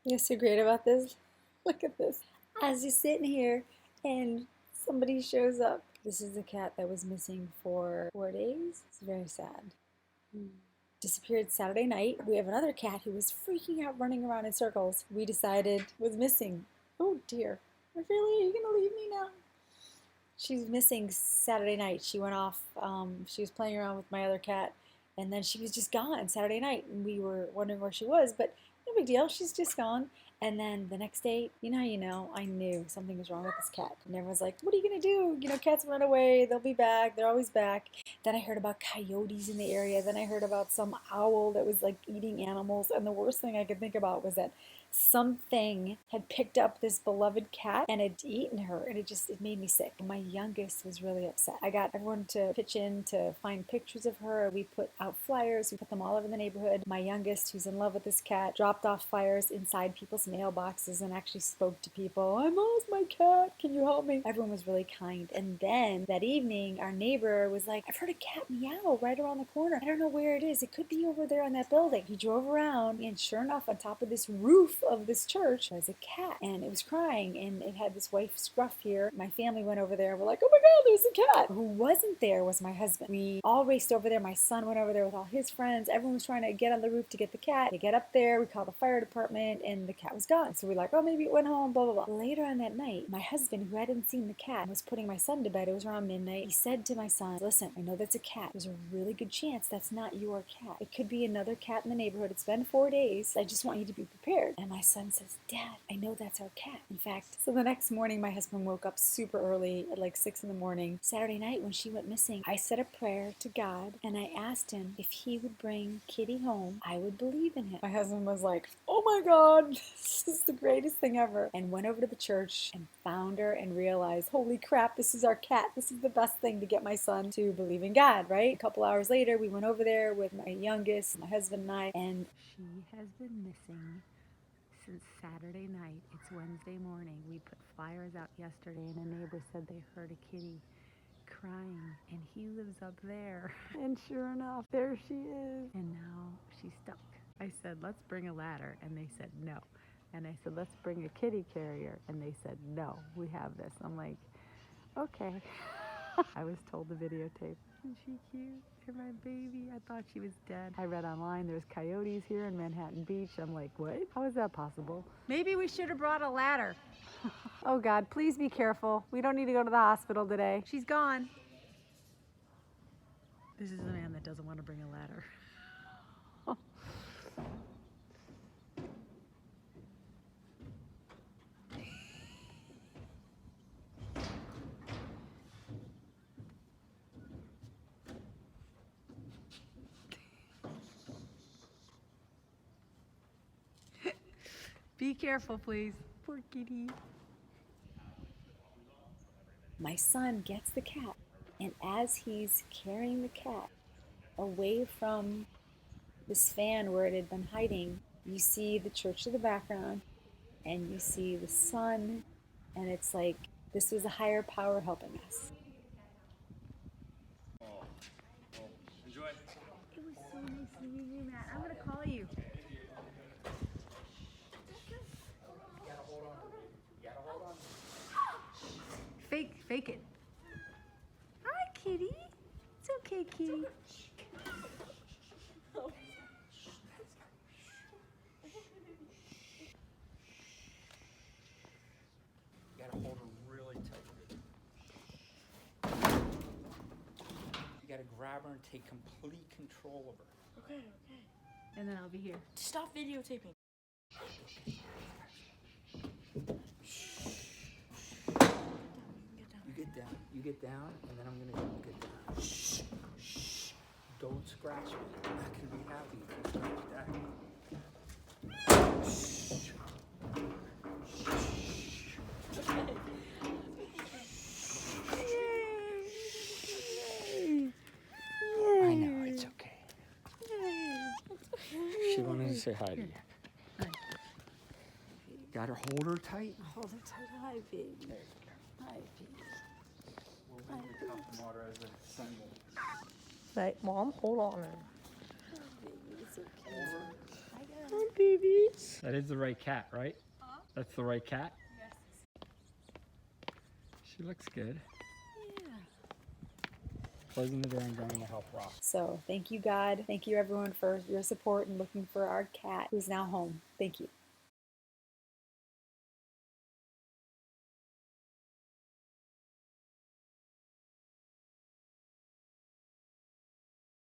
What's so great about this? Look at this. As you're sitting here and somebody shows up. This is the cat that was missing for 4 days. It's very sad. Disappeared Saturday night. We have another cat who was freaking out, running around in circles. We decided was missing. Oh dear. Really? Are you going to leave me now? She's missing Saturday night. She went off. She was playing around with my other cat, and then she was just gone Saturday night. And we were wondering where she was, but no big deal. She's just gone. And then the next day, I knew something was wrong with this cat. And everyone's like, what are you going to do? Cats run away. They'll be back. They're always back. Then I heard about coyotes in the area. Then I heard about some owl that was like eating animals. And the worst thing I could think about was that something had picked up this beloved cat and had eaten her, and it made me sick. My youngest was really upset. I got everyone to pitch in to find pictures of her. We put out flyers. We put them all over the neighborhood. My youngest, who's in love with this cat, dropped off flyers inside people's mailboxes and actually spoke to people. I lost my cat. Can you help me? Everyone was really kind. And then that evening, our neighbor was like, I've heard a cat meow right around the corner. I don't know where it is. It could be over there on that building. He drove around, and sure enough, on top of this roof of this church was a cat, and it was crying, and it had this white scruff here. My family went over there. We're like, oh my god, there's a cat. Who wasn't there was my husband. We all raced over there. My son went over there with all his friends. Everyone was trying to get on the roof to get the cat. They get up there. We called the fire department, and the cat was gone. So we're like, oh, maybe it went home, blah blah blah. Later on that night, my husband, who hadn't seen the cat, was putting my son to bed. It was around midnight. He said to my son, listen, I know that's a cat. There's a really good chance that's not your cat. It could be another cat in the neighborhood. It's been 4 days. I just want you to be prepared. And my son says, Dad, I know that's our cat. In fact, so the next morning, my husband woke up super early at like 6 in the morning. Saturday night, when she went missing, I said a prayer to God, and I asked him if he would bring Kitty home, I would believe in him. My husband was like, oh my God, this is the greatest thing ever. And went over to the church and found her and realized, holy crap, this is our cat. This is the best thing to get my son to believe in God, right? A couple hours later, we went over there with my youngest, my husband and I, and she has been missing since Saturday night. It's Wednesday morning. We put flyers out yesterday, and a neighbor said they heard a kitty crying, and he lives up there. And sure enough, there she is. And now she's stuck. I said, let's bring a ladder, and they said no. And I said, let's bring a kitty carrier, and they said no, we have this. I'm like, okay. I was told to videotape. Isn't she cute? You're my baby. I thought she was dead. I read online there's coyotes here in Manhattan Beach. I'm like, what? How is that possible? Maybe we should have brought a ladder. Oh God, please be careful. We don't need to go to the hospital today. She's gone. This is a man that doesn't want to bring a ladder. Be careful, please. Poor kitty. My son gets the cat, and as he's carrying the cat away from this fan where it had been hiding, you see the church in the background, and you see the sun, and it's like this was a higher power helping us. Enjoy. It was so nice meeting you, Matt. I'm gonna call you. Fake it. Hi, kitty. It's okay, kitty. You gotta hold her really tight. You gotta grab her and take complete control of her. Okay. And then I'll be here. Stop videotaping. You get down, and then I'm gonna get down. Shh. Don't scratch me. I'm not gonna be happy if you scratch that. Shh. I know, it's okay. She wanted to say hi to you. Gotta hold her tight. Hold her tight. Hi, baby. There you go. Hi, baby. We'll make the cup of water as a symbol. Right, Mom, hold on. Hi, baby. It's okay. Hold her. I gotta Hi, babies. That is the right cat, right? Huh? That's the right cat? Yes. She looks good. Yeah. Closing the door and going to help Ross. So thank you, God. Thank you, everyone, for your support and looking for our cat who's now home. Thank you.